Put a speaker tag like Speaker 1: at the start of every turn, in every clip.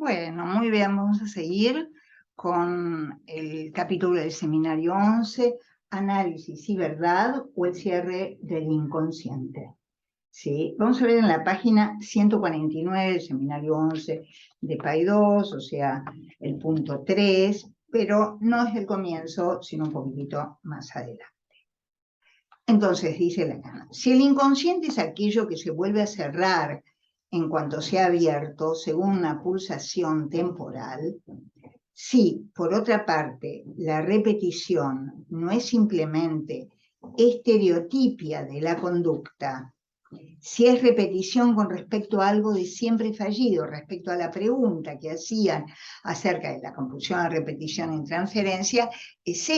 Speaker 1: Bueno, muy bien, vamos a seguir con el capítulo del seminario 11, análisis y verdad o el cierre del inconsciente. ¿Sí? Vamos a ver en la página 149 del seminario 11 de PAI 2, o sea, el punto 3, pero no es el comienzo, sino un poquitito más adelante. Entonces, dice Lacan, si el inconsciente es aquello que se vuelve a cerrar en cuanto se ha abierto según una pulsación temporal, si, por otra parte, la repetición no es simplemente estereotipia de la conducta, si es repetición con respecto a algo de siempre fallido, respecto a la pregunta que hacían acerca de la compulsión a repetición en transferencia, es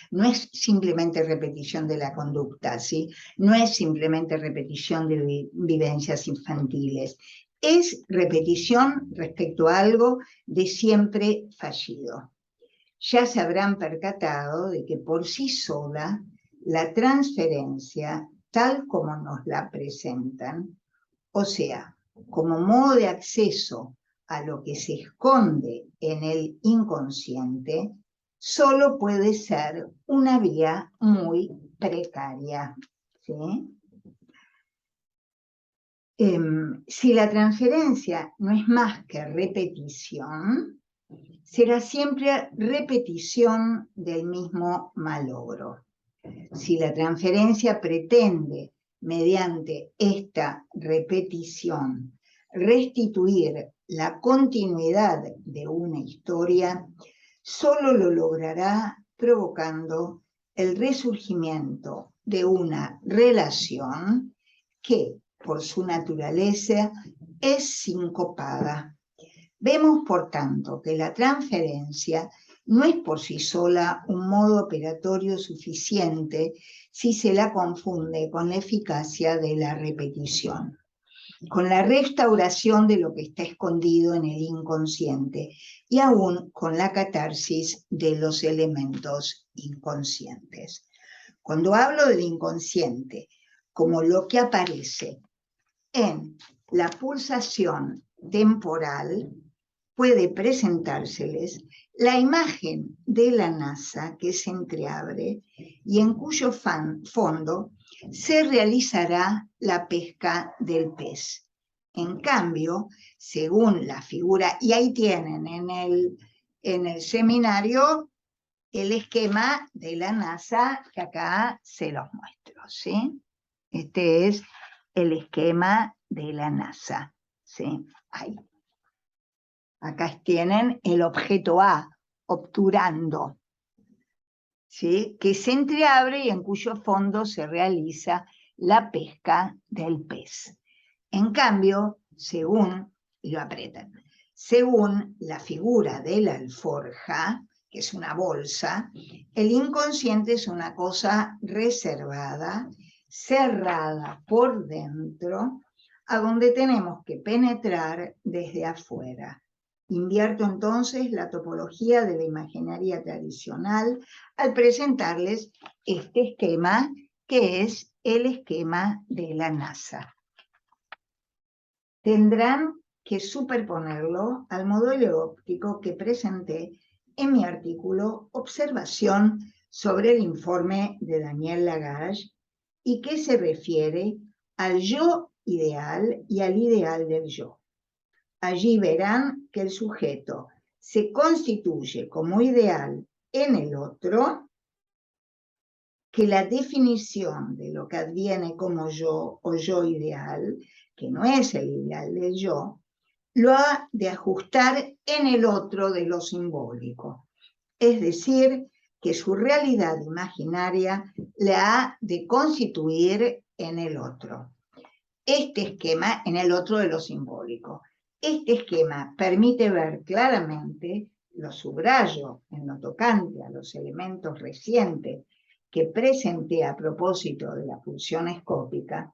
Speaker 1: no es simplemente repetición de la conducta, ¿sí? No es simplemente repetición de vivencias infantiles, es repetición respecto a algo de siempre fallido. Ya se habrán percatado de que por sí sola la transferencia, tal como nos la presentan, o sea, como modo de acceso a lo que se esconde en el inconsciente, solo puede ser una vía muy precaria, ¿sí? Si la transferencia no es más que repetición, será siempre repetición del mismo malogro. Si la transferencia pretende, mediante esta repetición, restituir la continuidad de una historia, solo lo logrará provocando el resurgimiento de una relación que, por su naturaleza, es sincopada. Vemos, por tanto, que la transferencia no es por sí sola un modo operatorio suficiente si se la confunde con la eficacia de la repetición, con la restauración de lo que está escondido en el inconsciente y aún con la catarsis de los elementos inconscientes. Cuando hablo del inconsciente como lo que aparece en la pulsación temporal, puede presentárseles la imagen de la NASA que se entreabre y en cuyo fondo se realizará la pesca del pez. En cambio, según la figura, y ahí tienen en el seminario el esquema de la NASA, que acá se los muestro, ¿sí? Este es el esquema de la NASA, ¿sí? Ahí. Acá tienen el objeto A, obturando, ¿sí? Que se entreabre y en cuyo fondo se realiza la pesca del pez. En cambio, según la figura de la alforja, que es una bolsa, el inconsciente es una cosa reservada, cerrada por dentro, a donde tenemos que penetrar desde afuera. Invierto entonces la topología de la imaginaria tradicional al presentarles este esquema, que es el esquema de la NASA. Tendrán que superponerlo al modelo óptico que presenté en mi artículo Observación sobre el informe de Daniel Lagage y que se refiere al yo ideal y al ideal del yo. Allí verán que el sujeto se constituye como ideal en el otro, que la definición de lo que adviene como yo o yo ideal, que no es el ideal del yo, lo ha de ajustar en el otro de lo simbólico. Es decir, que su realidad imaginaria la ha de constituir en el otro. Este esquema, en el otro de lo simbólico. Este esquema permite ver claramente, lo subrayo en lo tocante a los elementos recientes que presenté a propósito de la pulsión escópica,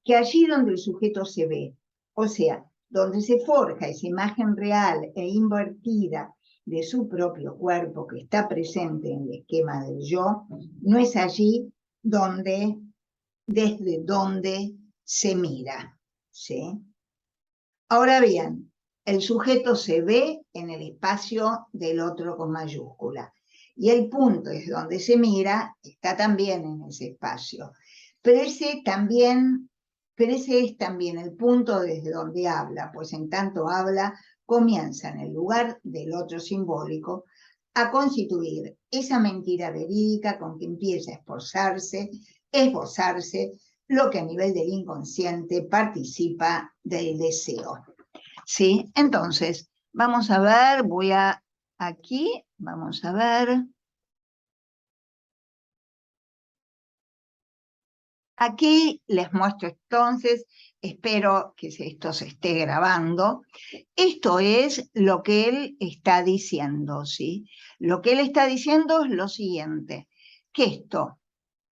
Speaker 1: que allí donde el sujeto se ve, o sea, donde se forja esa imagen real e invertida de su propio cuerpo que está presente en el esquema del yo, no es allí desde donde se mira, ¿sí? Ahora bien, el sujeto se ve en el espacio del otro con mayúscula. Y el punto es donde se mira, está también en ese espacio. Pero ese es también el punto desde donde habla, pues en tanto habla, comienza en el lugar del otro simbólico a constituir esa mentira verídica con que empieza a esbozarse lo que a nivel del inconsciente participa del deseo. ¿Sí? Entonces, vamos a ver, aquí, vamos a ver. Aquí les muestro entonces, espero que esto se esté grabando. Esto es lo que él está diciendo, ¿sí? Lo que él está diciendo es lo siguiente, que esto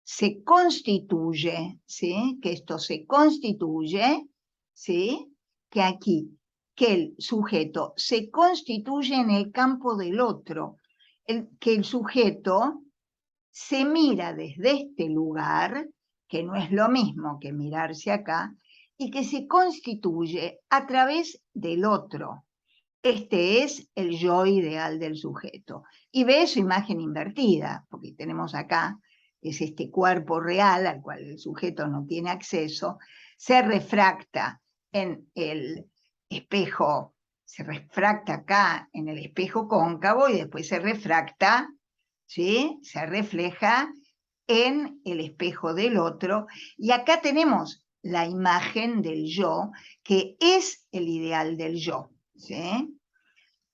Speaker 1: se constituye, ¿sí? Que esto se constituye, ¿sí? Que aquí, que el sujeto se constituye en el campo del otro, que el sujeto se mira desde este lugar, que no es lo mismo que mirarse acá, y que se constituye a través del otro. Este es el yo ideal del sujeto. Y ve su imagen invertida, porque tenemos acá, es este cuerpo real al cual el sujeto no tiene acceso, se refracta en el espejo, se refracta acá en el espejo cóncavo y después se refracta, ¿sí? Se refleja en el espejo del otro. Y acá tenemos la imagen del yo, que es el ideal del yo, ¿sí?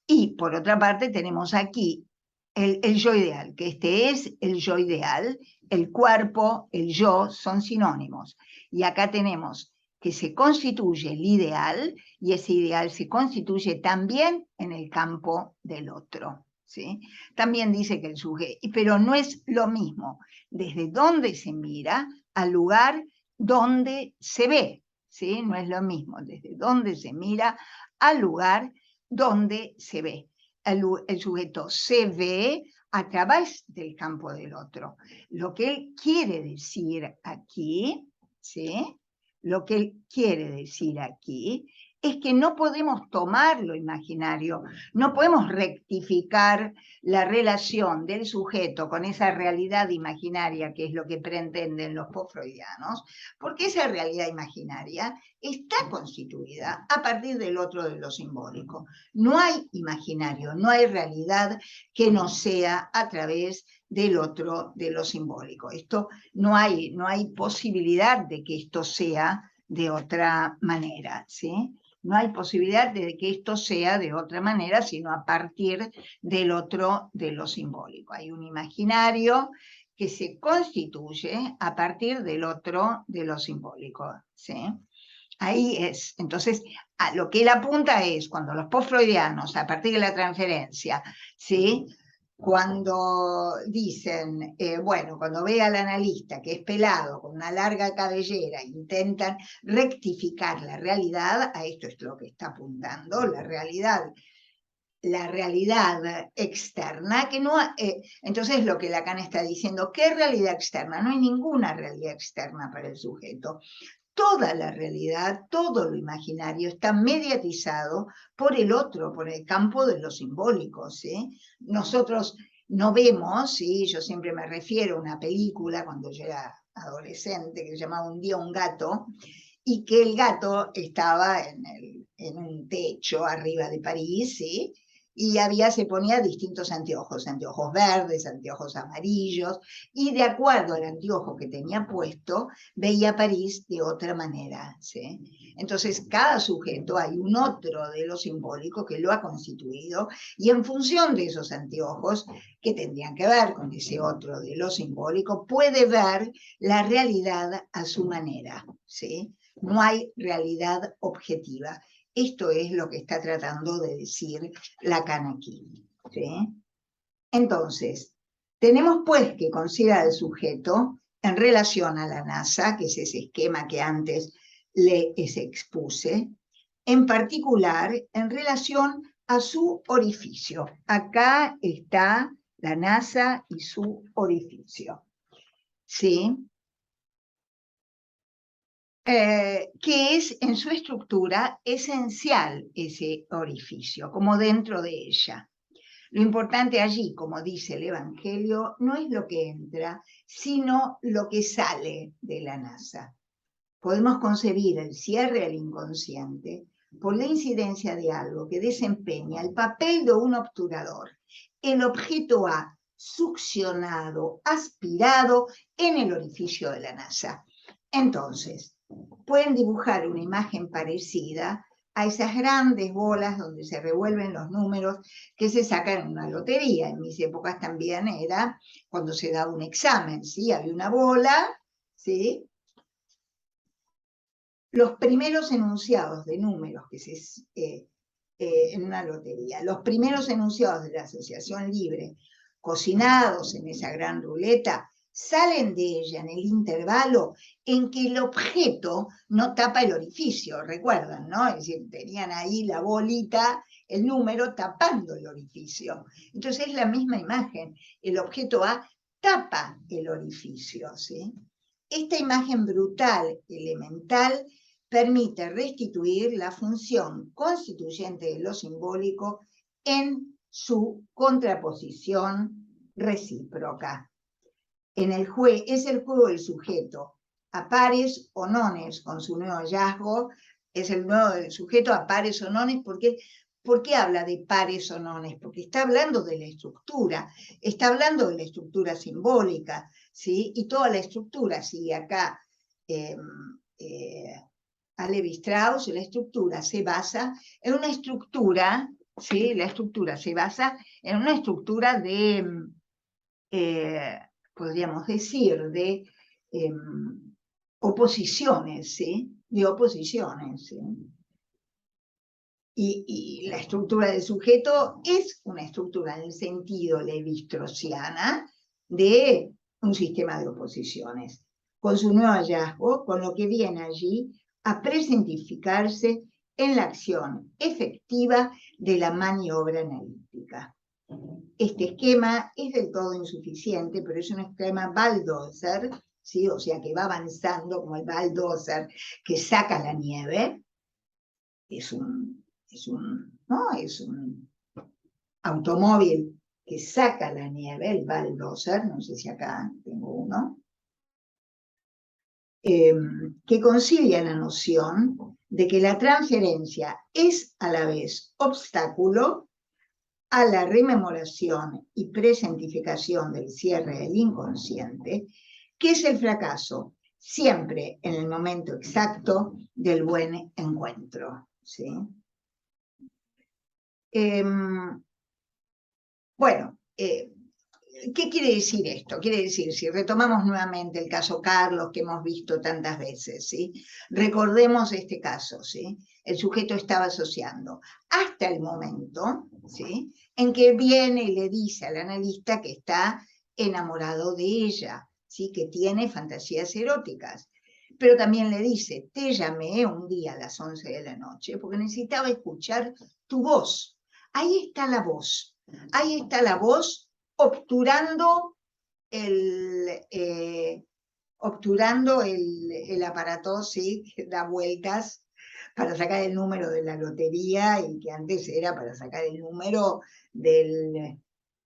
Speaker 1: Y por otra parte tenemos aquí el yo ideal, que este es el yo ideal, el cuerpo, el yo son sinónimos. Y acá tenemos que se constituye el ideal y ese ideal se constituye también en el campo del otro. ¿Sí? También dice que el sujeto, pero no es lo mismo desde donde se mira al lugar donde se ve. ¿Sí? No es lo mismo desde donde se mira al lugar donde se ve. El sujeto se ve a través del campo del otro. Lo que él quiere decir aquí, ¿sí? Lo que él quiere decir aquí es que no podemos tomar lo imaginario, no podemos rectificar la relación del sujeto con esa realidad imaginaria, que es lo que pretenden los postfreudianos, porque esa realidad imaginaria está constituida a partir del otro de lo simbólico. No hay imaginario, no hay realidad que no sea a través del otro de lo simbólico. Esto no hay posibilidad de que esto sea de otra manera, ¿sí? No hay posibilidad de que esto sea de otra manera, sino a partir del otro de lo simbólico. Hay un imaginario que se constituye a partir del otro de lo simbólico, ¿sí? Ahí es. Entonces, a lo que él apunta es, cuando los postfreudianos, a partir de la transferencia, ¿sí? Cuando dicen, bueno, cuando ve al analista que es pelado, con una larga cabellera, intentan rectificar la realidad, a esto es lo que está apuntando, la realidad externa, que no, entonces lo que Lacan está diciendo, ¿qué realidad externa? No hay ninguna realidad externa para el sujeto. Toda la realidad, todo lo imaginario está mediatizado por el otro, por el campo de lo simbólico, ¿sí? Nosotros no vemos, ¿sí? Yo siempre me refiero a una película cuando yo era adolescente que se llamaba Un día un gato, y que el gato estaba en un techo arriba de París, ¿sí? Y se ponía distintos anteojos verdes, anteojos amarillos, y de acuerdo al anteojo que tenía puesto, veía París de otra manera, ¿sí? Entonces, cada sujeto hay un otro de lo simbólico que lo ha constituido, y en función de esos anteojos, que tendrían que ver con ese otro de lo simbólico, puede ver la realidad a su manera, ¿sí? No hay realidad objetiva. Esto es lo que está tratando de decir Lacan aquí, ¿sí? Entonces, tenemos pues que considerar al sujeto en relación a la NASA, que es ese esquema que antes les expuse, en particular en relación a su orificio. Acá está la NASA y su orificio, ¿sí? que es en su estructura esencial ese orificio, como dentro de ella. Lo importante allí, como dice el Evangelio, no es lo que entra, sino lo que sale de la nasa. Podemos concebir el cierre al inconsciente por la incidencia de algo que desempeña el papel de un obturador. El objeto ha succionado, aspirado en el orificio de la nasa. Entonces, pueden dibujar una imagen parecida a esas grandes bolas donde se revuelven los números que se sacan en una lotería. En mis épocas también era cuando se daba un examen, ¿sí? Había una bola, ¿sí? Los primeros enunciados de números que en una lotería, los primeros enunciados de la asociación libre, cocinados en esa gran ruleta, salen de ella en el intervalo en que el objeto no tapa el orificio, recuerdan, ¿no? Es decir, tenían ahí la bolita, el número tapando el orificio. Entonces es la misma imagen, el objeto A tapa el orificio, ¿sí? Esta imagen brutal, elemental, permite restituir la función constituyente de lo simbólico en su contraposición recíproca. Es el juego del sujeto, a pares o nones, con su nuevo hallazgo, es el nuevo del sujeto a pares o nones, porque ¿por qué habla de pares o nones? Porque está hablando de la estructura, está hablando de la estructura simbólica, ¿sí? Y toda la estructura, sigue acá a Levi-Strauss, la estructura se basa en una estructura, ¿sí? La estructura se basa en una estructura de, podríamos decir, de oposiciones, ¿sí? De oposiciones, ¿sí? Y la estructura del sujeto es una estructura en el sentido levi-straussiana de un sistema de oposiciones, con su nuevo hallazgo, con lo que viene allí a presentificarse en la acción efectiva de la maniobra analítica. Este esquema es del todo insuficiente, pero es un esquema bulldozer, ¿sí? O sea que va avanzando como el bulldozer que saca la nieve. Es un automóvil que saca la nieve, el bulldozer, no sé si acá tengo uno, que concilia la noción de que la transferencia es a la vez obstáculo a la rememoración y presentificación del cierre del inconsciente, que es el fracaso siempre en el momento exacto del buen encuentro, ¿sí? Bueno, ¿qué quiere decir esto? Quiere decir, si retomamos nuevamente el caso Carlos, que hemos visto tantas veces, ¿sí? Recordemos este caso, ¿sí? El sujeto estaba asociando hasta el momento, ¿sí? En que viene y le dice al analista que está enamorado de ella, ¿sí? Que tiene fantasías eróticas. Pero también le dice, te llamé un día a las 11 de la noche porque necesitaba escuchar tu voz. Ahí está la voz. Ahí está la voz obturando el aparato, ¿sí? Que da vueltas para sacar el número de la lotería y que antes era para sacar el número del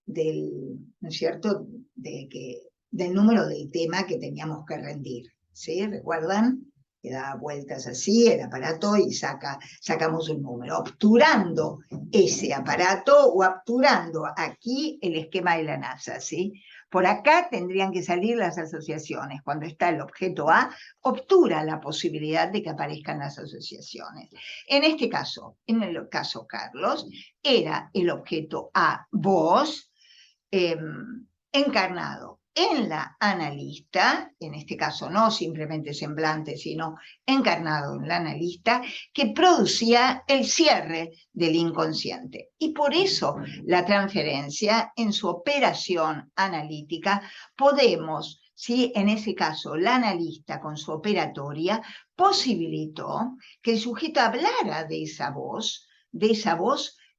Speaker 1: ¿no es cierto?, del número del tema que teníamos que rendir, ¿sí? ¿Recuerdan? Que da vueltas así el aparato y sacamos un número, obturando ese aparato o obturando aquí el esquema de la NASA, ¿sí? Por acá tendrían que salir las asociaciones. Cuando está el objeto A, obtura la posibilidad de que aparezcan las asociaciones. En este caso, en el caso Carlos, era el objeto A, voz, encarnado en la analista, en este caso no simplemente semblante, sino encarnado en la analista, que producía el cierre del inconsciente. Y por eso la transferencia en su operación analítica podemos, ¿sí? En ese caso la analista con su operatoria posibilitó que el sujeto hablara de esa voz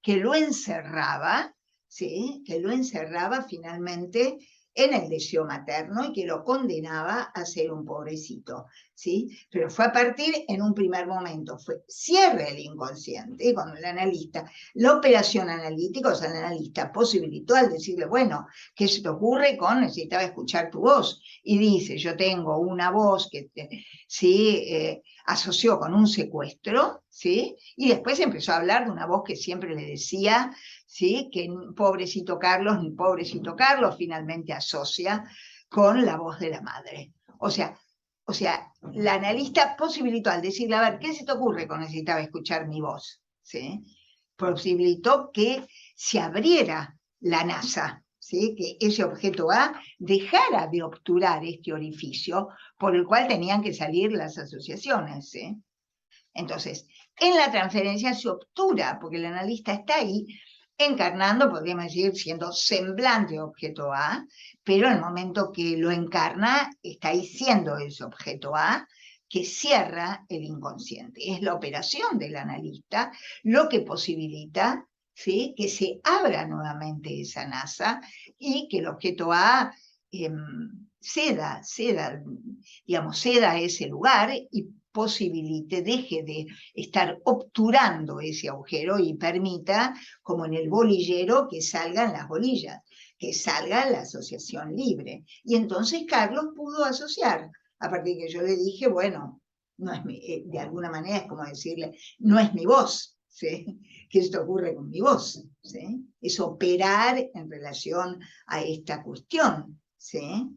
Speaker 1: que lo encerraba, ¿sí? Que lo encerraba finalmente en el deseo materno y que lo condenaba a ser un pobrecito, ¿sí? Pero fue a partir, en un primer momento, fue cierre el inconsciente, cuando el analista, la operación analítica, o sea, el analista posibilitó al decirle, bueno, ¿qué se te ocurre con necesitaba escuchar tu voz? Y dice, yo tengo una voz que, ¿sí? Asoció con un secuestro, ¿sí? Y después empezó a hablar de una voz que siempre le decía, ¿sí? Que pobrecito Carlos, finalmente asocia con la voz de la madre. O sea, la analista posibilitó al decirle, a ver, ¿qué se te ocurre con necesitaba escuchar mi voz? ¿Sí? Posibilitó que se abriera la NASA, ¿sí? Que ese objeto A dejara de obturar este orificio por el cual tenían que salir las asociaciones, ¿sí? Entonces, en la transferencia se obtura, porque el analista está ahí encarnando, podríamos decir, siendo semblante objeto A, pero en el momento que lo encarna, está ahí siendo ese objeto A, que cierra el inconsciente. Es la operación del analista lo que posibilita, ¿sí? Que se abra nuevamente esa NASA y que el objeto A ceda ese lugar y posibilite, deje de estar obturando ese agujero y permita, como en el bolillero, que salgan las bolillas, que salga la asociación libre. Y entonces Carlos pudo asociar, a partir de que yo le dije, bueno, no es de alguna manera es como decirle, no es mi voz, ¿sí? ¿Qué esto ocurre con mi voz? ¿Sí? Es operar en relación a esta cuestión, ¿sí?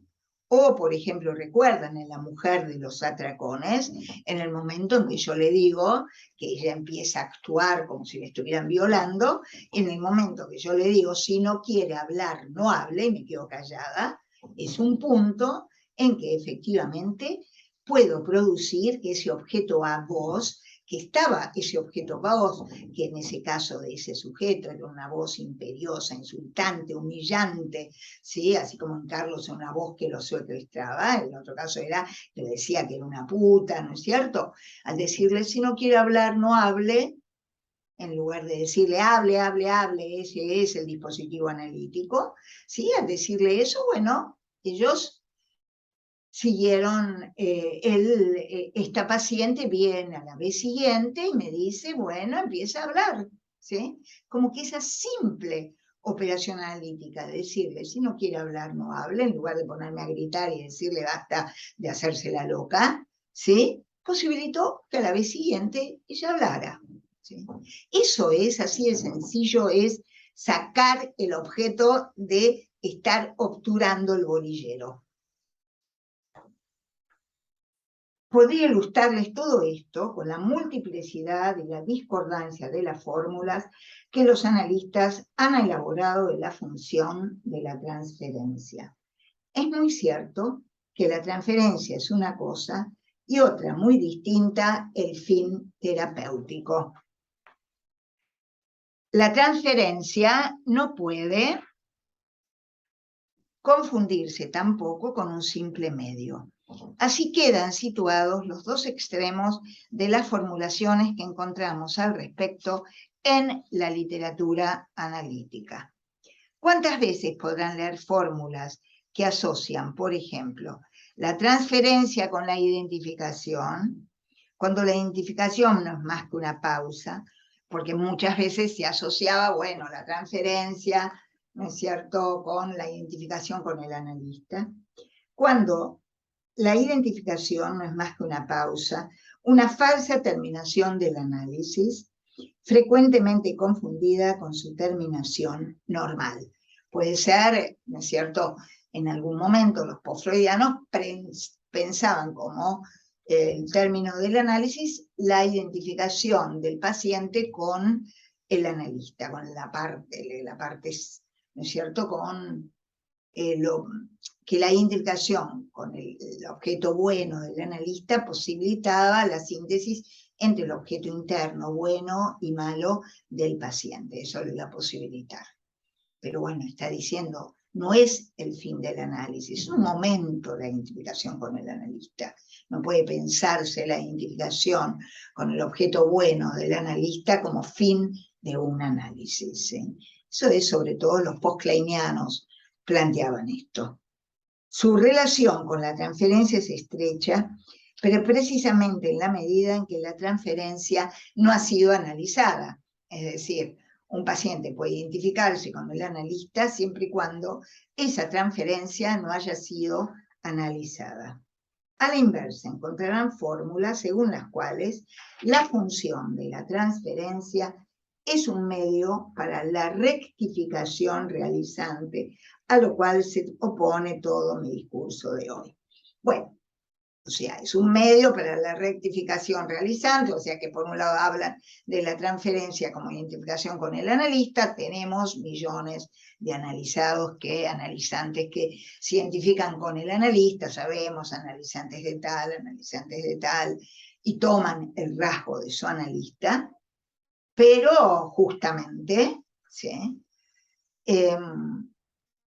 Speaker 1: O, por ejemplo, recuerdan en La mujer de los atracones, en el momento en que yo le digo que ella empieza a actuar como si le estuvieran violando, en el momento que yo le digo, si no quiere hablar, no hable, y me quedo callada, es un punto en que efectivamente puedo producir que ese objeto a voz, que estaba ese objeto voz, que en ese caso de ese sujeto era una voz imperiosa, insultante, humillante, ¿sí? Así como en Carlos una voz que lo secuestraba, en otro caso era que le decía que era una puta, ¿no es cierto? Al decirle, si no quiere hablar, no hable, en lugar de decirle, hable, ese es el dispositivo analítico, ¿sí? Al decirle eso, bueno, ellos siguieron, esta paciente viene a la vez siguiente y me dice, bueno, empieza a hablar, ¿sí? Como que esa simple operación analítica, decirle, si no quiere hablar, no hable, en lugar de ponerme a gritar y decirle basta de hacerse la loca, ¿sí? Posibilitó que a la vez siguiente ella hablara, ¿sí? Eso es, así de sencillo, es sacar el objeto de estar obturando el bolillero. Podría ilustrarles todo esto con la multiplicidad y la discordancia de las fórmulas que los analistas han elaborado de la función de la transferencia. Es muy cierto que la transferencia es una cosa y otra muy distinta, el fin terapéutico. La transferencia no puede confundirse tampoco con un simple medio. Así quedan situados los dos extremos de las formulaciones que encontramos al respecto en la literatura analítica. ¿Cuántas veces podrán leer fórmulas que asocian, por ejemplo, la transferencia con la identificación, cuando la identificación no es más que una pausa, porque muchas veces se asociaba, bueno, la transferencia, ¿no es cierto?, con la identificación con el analista, cuando la identificación no es más que una pausa, una falsa terminación del análisis, frecuentemente confundida con su terminación normal. Puede ser, ¿no es cierto?, en algún momento los postfreudianos pensaban como el término del análisis la identificación del paciente con el analista, con la parte, ¿no es cierto?, con que la identificación con el objeto bueno del analista posibilitaba la síntesis entre el objeto interno bueno y malo del paciente. Eso lo iba a posibilitar. Pero bueno, está diciendo, no es el fin del análisis, es un momento la identificación con el analista. No puede pensarse la identificación con el objeto bueno del analista como fin de un análisis, ¿sí? Eso es, sobre todo, los post-kleinianos planteaban esto. Su relación con la transferencia es estrecha, pero precisamente en la medida en que la transferencia no ha sido analizada. Es decir, un paciente puede identificarse con el analista siempre y cuando esa transferencia no haya sido analizada. A la inversa, encontrarán fórmulas según las cuales la función de la transferencia es un medio para la rectificación realizante, a lo cual se opone todo mi discurso de hoy. Bueno, o sea, es un medio para la rectificación realizante, o sea que por un lado hablan de la transferencia como identificación con el analista, tenemos millones de analizantes que se identifican con el analista, sabemos, analizantes de tal, y toman el rasgo de su analista, pero justamente, ¿sí?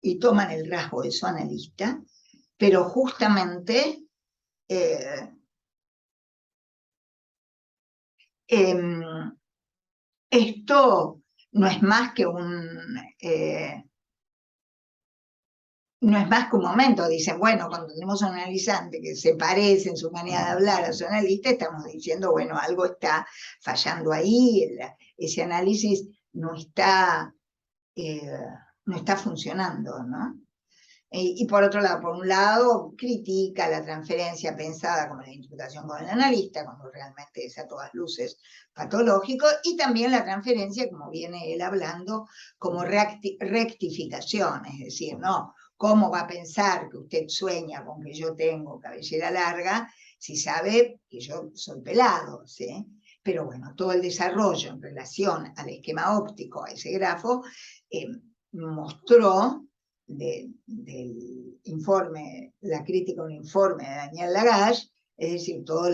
Speaker 1: Y toman el rasgo de su analista, pero justamente esto no es más que no es más que un momento. Dicen, bueno, cuando tenemos un analizante que se parece en su manera de hablar a su analista, estamos diciendo, bueno, algo está fallando ahí, ese análisis no está funcionando, ¿no? Y por otro lado, por un lado, critica la transferencia pensada como la identificación con el analista, cuando realmente es a todas luces patológico, y también la transferencia, como viene él hablando, como rectificación, es decir, ¿no? ¿Cómo va a pensar que usted sueña con que yo tengo cabellera larga si sabe que yo soy pelado, ¿sí? Pero bueno, todo el desarrollo en relación al esquema óptico, a ese grafo, mostró del informe, la crítica a un informe de Daniel Lagache, es decir, todo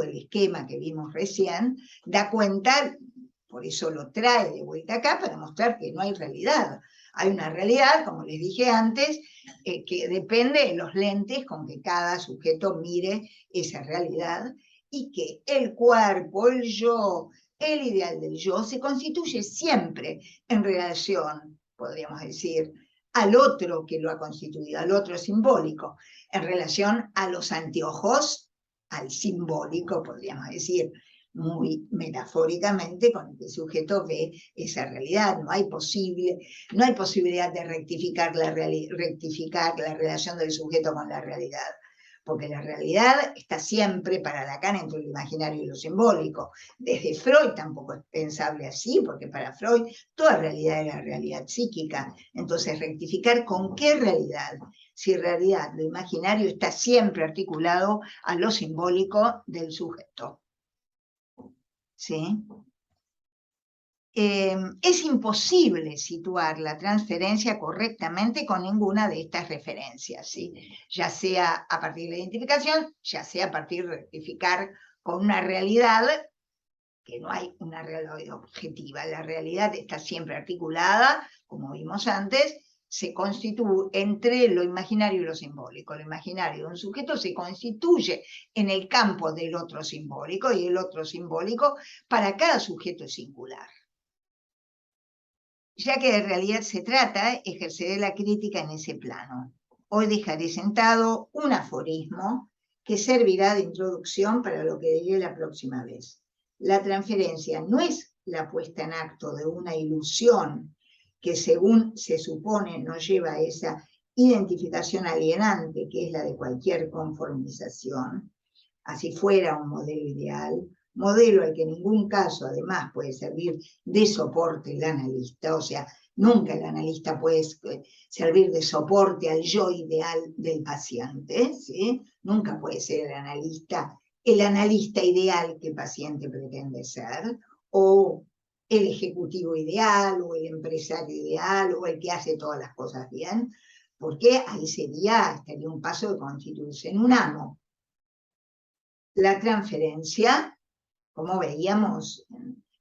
Speaker 1: el esquema que vimos recién, da cuenta, por eso lo trae de vuelta acá, para mostrar que no hay realidad. Hay una realidad, como les dije antes, que depende de los lentes con que cada sujeto mire esa realidad, y que el cuerpo, el yo, el ideal del yo, se constituye siempre en relación, podríamos decir, al otro que lo ha constituido, al otro simbólico, en relación a los anteojos, al simbólico, podríamos decir, muy metafóricamente, con el que el sujeto ve esa realidad. No hay posibilidad de rectificar la relación del sujeto con la realidad, porque la realidad está siempre para Lacan entre lo imaginario y lo simbólico. Desde Freud tampoco es pensable así, porque para Freud toda realidad era realidad psíquica. Entonces, rectificar con qué realidad, si en realidad lo imaginario está siempre articulado a lo simbólico del sujeto. ¿Sí? Es imposible situar la transferencia correctamente con ninguna de estas referencias, ¿sí? Ya sea a partir de la identificación, ya sea a partir de rectificar con una realidad, que no hay una realidad objetiva. La realidad está siempre articulada, como vimos antes, se constituye entre lo imaginario y lo simbólico. Lo imaginario de un sujeto se constituye en el campo del otro simbólico, y el otro simbólico para cada sujeto es singular. Ya que de realidad se trata, ejerceré la crítica en ese plano. Hoy dejaré sentado un aforismo que servirá de introducción para lo que diré la próxima vez. La transferencia no es la puesta en acto de una ilusión que, según se supone, nos lleva a esa identificación alienante que es la de cualquier conformización, así fuera un modelo ideal, modelo al que en ningún caso además puede servir de soporte el analista, o sea, nunca el analista puede servir de soporte al yo ideal del paciente, ¿sí? Nunca puede ser el analista ideal que el paciente pretende ser, o el ejecutivo ideal, o el empresario ideal, o el que hace todas las cosas bien, porque ahí estaría un paso de constituirse en un amo. La transferencia, como veíamos,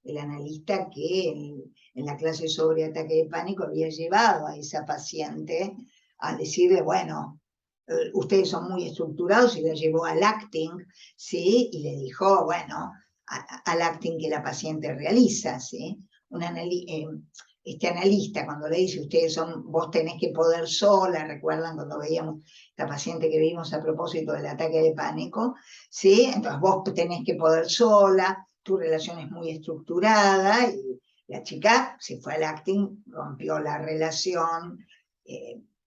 Speaker 1: el analista que en la clase sobre ataque de pánico había llevado a esa paciente a decirle, bueno, ustedes son muy estructurados, y la llevó al acting, ¿sí? Y le dijo, bueno, al acting que la paciente realiza, ¿sí? este analista, cuando le dice, vos tenés que poder sola, recuerdan cuando veíamos la paciente que vimos a propósito del ataque de pánico, ¿sí? Entonces vos tenés que poder sola, tu relación es muy estructurada, y la chica se fue al acting, rompió la relación,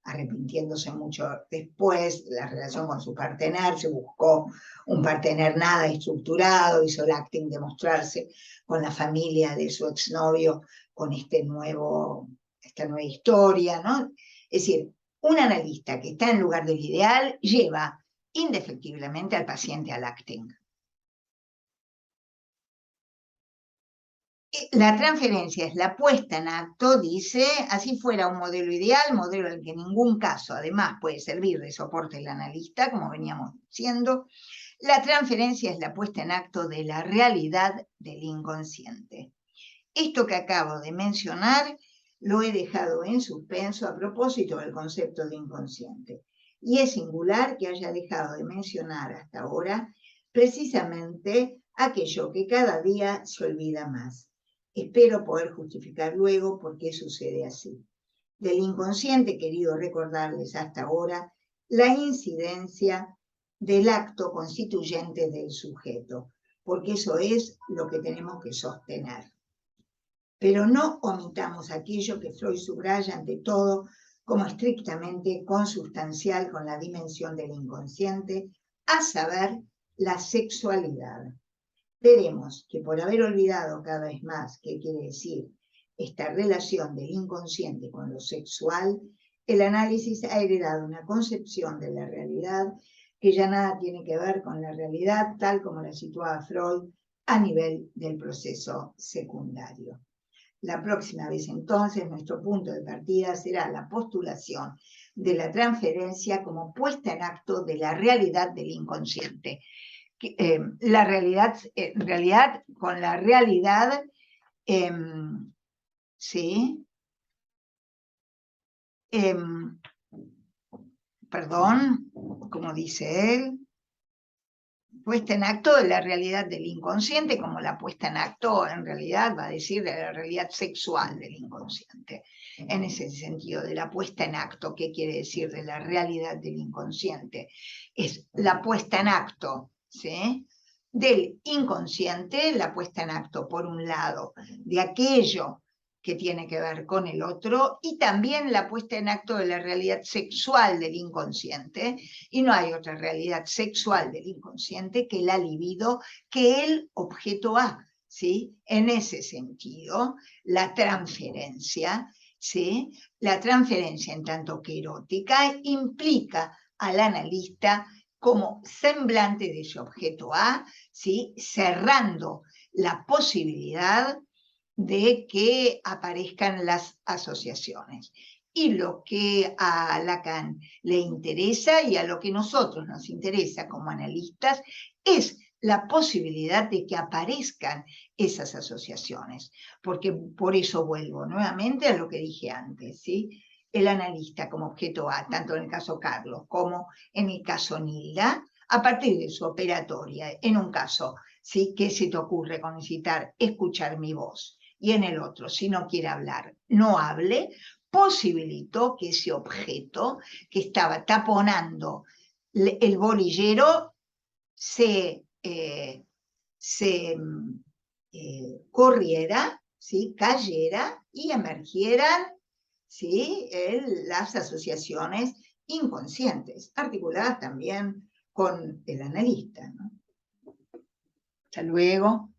Speaker 1: arrepintiéndose mucho después, la relación con su partener, se buscó un partener nada estructurado, hizo el acting de mostrarse con la familia de su exnovio, con esta nueva historia, ¿no? Es decir, un analista que está en lugar del ideal lleva indefectiblemente al paciente al acting. La transferencia es la puesta en acto, dice, así fuera un modelo ideal, modelo al que en ningún caso además puede servir de soporte el analista, como veníamos diciendo. La transferencia es la puesta en acto de la realidad del inconsciente. Esto que acabo de mencionar lo he dejado en suspenso a propósito del concepto de inconsciente. Y es singular que haya dejado de mencionar hasta ahora precisamente aquello que cada día se olvida más. Espero poder justificar luego por qué sucede así. Del inconsciente he querido recordarles hasta ahora la incidencia del acto constituyente del sujeto, porque eso es lo que tenemos que sostener. Pero no omitamos aquello que Freud subraya ante todo como estrictamente consustancial con la dimensión del inconsciente, a saber, la sexualidad. Veremos que por haber olvidado cada vez más qué quiere decir esta relación del inconsciente con lo sexual, el análisis ha heredado una concepción de la realidad que ya nada tiene que ver con la realidad tal como la situaba Freud a nivel del proceso secundario. La próxima vez entonces nuestro punto de partida será la postulación de la transferencia como puesta en acto de la realidad del inconsciente. La realidad, en realidad, con la realidad, ¿sí? Perdón, como dice él, puesta en acto de la realidad del inconsciente, como la puesta en acto, en realidad, va a decir de la realidad sexual del inconsciente. En ese sentido, de la puesta en acto, ¿qué quiere decir de la realidad del inconsciente? Es la puesta en acto, ¿sí?, del inconsciente, la puesta en acto, por un lado, de aquello que tiene que ver con el otro, y también la puesta en acto de la realidad sexual del inconsciente, y no hay otra realidad sexual del inconsciente que la libido, que el objeto A, ¿sí? En ese sentido, la transferencia, ¿sí? La transferencia en tanto que erótica implica al analista como semblante de ese objeto A, ¿sí?, cerrando la posibilidad de que aparezcan las asociaciones. Y lo que a Lacan le interesa y a lo que nosotros nos interesa como analistas es la posibilidad de que aparezcan esas asociaciones. Porque por eso vuelvo nuevamente a lo que dije antes, ¿sí? El analista como objeto A, tanto en el caso Carlos como en el caso Nilda, a partir de su operatoria, en un caso, ¿sí?, ¿qué se te ocurre con necesitar escuchar mi voz? Y en el otro, si no quiere hablar, no hable, posibilitó que ese objeto que estaba taponando el bolillero se corriera, ¿sí?, cayera y emergieran, ¿sí?, las asociaciones inconscientes, articuladas también con el analista, ¿no? Hasta luego.